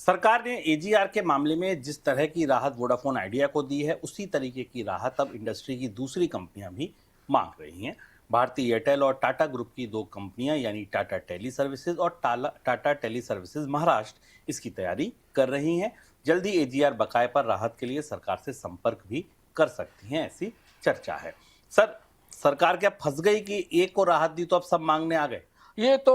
सरकार ने एजीआर के मामले में जिस तरह की राहत वोडाफोन आइडिया को दी है, उसी तरीके की राहत अब इंडस्ट्री की दूसरी कंपनियां भी मांग रही हैं। भारतीय एयरटेल और टाटा ग्रुप की दो कंपनियां यानी टाटा टेली सर्विसेज और टाटा टेली सर्विसेज महाराष्ट्र इसकी तैयारी कर रही हैं। जल्दी एजीआर बकाये पर राहत के लिए सरकार से संपर्क भी कर सकती हैं, ऐसी चर्चा है। सर, सरकार क्या फंस गई कि एक को राहत दी तो अब सब मांगने आ गए? ये तो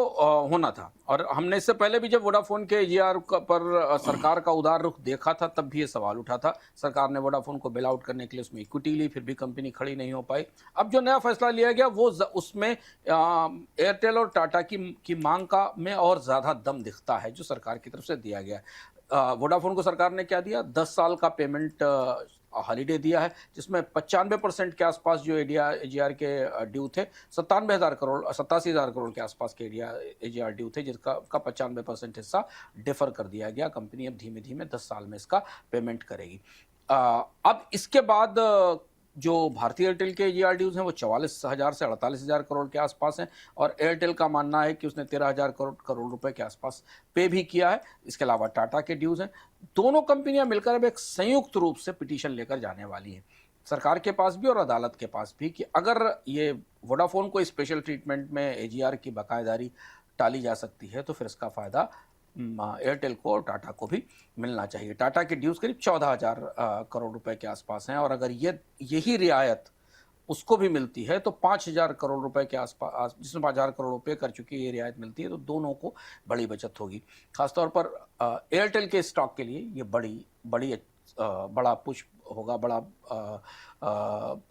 होना था। और हमने इससे पहले भी जब वोडाफोन के एजीआर पर सरकार का उदार रुख देखा था, तब भी ये सवाल उठा था। सरकार ने वोडाफोन को बेल आउट करने के लिए उसमें इक्विटी ली, फिर भी कंपनी खड़ी नहीं हो पाई। अब जो नया फैसला लिया गया वो उसमें एयरटेल और टाटा की मांग का में और ज़्यादा दम दिखता है जो सरकार की तरफ से दिया गया है। वोडाफोन को सरकार ने क्या दिया, 10 साल का पेमेंट हॉलीडे दिया है, जिसमें 95% के आसपास जो एजीआर के ड्यू थे, 97,000 करोड़ 87,000 करोड़ के आसपास के एजीआर ड्यू थे, जिसका 95% हिस्सा डिफर कर दिया गया। कंपनी अब धीमे धीमे 10 साल में इसका पेमेंट करेगी। अब इसके बाद जो भारतीय एयरटेल के एजीआर ड्यूज हैं वो 44,000 से 48,000 करोड़ के आसपास हैं, और एयरटेल का मानना है कि उसने 13,000 करोड़ रुपए के आसपास पे भी किया है। इसके अलावा टाटा के ड्यूज हैं। दोनों कंपनियां मिलकर अब एक संयुक्त रूप से पिटीशन लेकर जाने वाली हैं सरकार के पास भी और अदालत के पास भी, कि अगर ये वोडाफोन को स्पेशल ट्रीटमेंट में एजीआर की बकायेदारी टाली जा सकती है तो फिर इसका फायदा एयरटेल को और टाटा को भी मिलना चाहिए। टाटा के ड्यूज करीब 14,000 करोड़ रुपए के आसपास हैं, और अगर यही रियायत उसको भी मिलती है तो 5,000 करोड़ रुपए के आसपास, जिसमें 5,000 करोड़ रुपए कर चुकी ये रियायत मिलती है, तो दोनों को बड़ी बचत होगी। खासतौर पर एयरटेल के स्टॉक के लिए ये बड़ा पुश होगा, बड़ा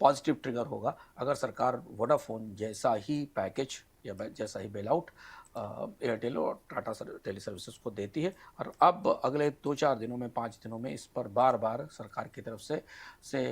पॉजिटिव ट्रिगर होगा अगर सरकार वोडाफोन जैसा ही पैकेज या जैसा ही बेल आउट एयरटेल और टाटा टेली सर्विसेज को देती है। और अब अगले 2-4 दिनों में, 5 दिनों में इस पर बार बार सरकार की तरफ से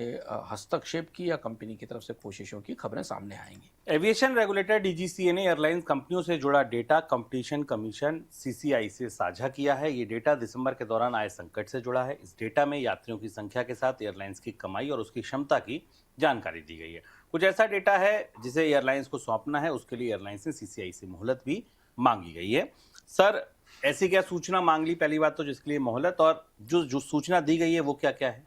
हस्तक्षेप की या कंपनी की तरफ से कोशिशों की खबरें सामने आएंगी। एविएशन रेगुलेटर डीजीसीए ने एयरलाइंस कंपनियों से जुड़ा डेटा कंपटीशन कमीशन सीसीआई से साझा किया है। ये डेटा दिसंबर के दौरान आए संकट से जुड़ा है। इस डेटा में यात्रियों की संख्या के साथ एयरलाइंस की कमाई और उसकी क्षमता की जानकारी दी गई है। कुछ ऐसा डेटा है जिसे एयरलाइंस को सौंपना है, उसके लिए एयरलाइंस ने सीसीआई से मोहलत भी मांगी गई है। सर, ऐसी क्या सूचना मांग ली? पहली बात तो जिसके लिए मोहलत, और जो सूचना दी गई है वो क्या क्या है?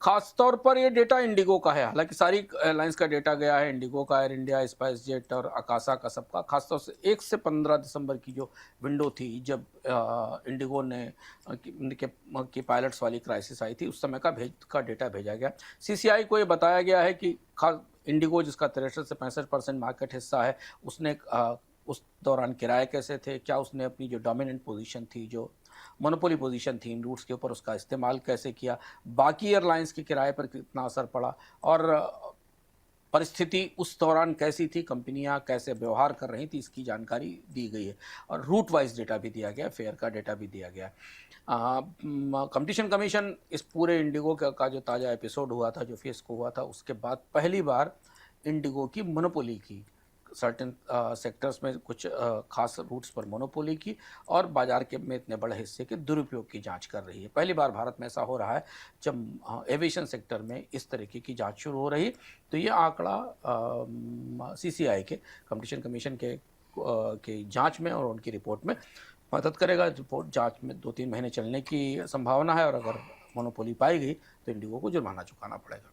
खास तौर पर ये डेटा इंडिगो का है। हालांकि सारी एयरलाइंस का डेटा गया है, इंडिगो का, एयर इंडिया, स्पाइस जेट और अकासा का, सबका। खासतौर से 1 से 15 दिसंबर की जो विंडो थी, जब इंडिगो ने की पायलट्स वाली क्राइसिस आई थी, उस समय का डेटा भेजा गया। सीसीआई को ये बताया गया है कि इंडिगो, जिसका 63 से 65% मार्केट हिस्सा है, उसने उस दौरान किराए कैसे थे, क्या उसने अपनी जो डोमिनेंट पोजीशन थी, जो मोनोपोली पोजीशन थी इन रूट्स के ऊपर, उसका इस्तेमाल कैसे किया, बाकी एयरलाइंस के किराए पर कितना असर पड़ा, और परिस्थिति उस दौरान कैसी थी, कंपनियां कैसे व्यवहार कर रही थी, इसकी जानकारी दी गई है। और रूट वाइज डेटा भी दिया गया, फेयर का डेटा भी दिया गया। कंपटीशन कमीशन इस पूरे इंडिगो का जो ताज़ा एपिसोड हुआ था, जो फियस्को हुआ था, उसके बाद पहली बार इंडिगो की मोनोपोली की, सर्टेन सेक्टर्स में कुछ खास रूट्स पर मोनोपोली की, और बाजार के में इतने बड़े हिस्से के दुरुपयोग की जांच कर रही है। पहली बार भारत में ऐसा हो रहा है जब एविएशन सेक्टर में इस तरीके की जांच शुरू हो रही। तो ये आंकड़ा सीसीआई के, कंपटीशन कमीशन के जांच में और उनकी रिपोर्ट में मदद करेगा। रिपोर्ट जांच में 2-3 महीने चलने की संभावना है, और अगर मोनोपोली पाई गई तो इंडिगो को जुर्माना चुकाना पड़ेगा।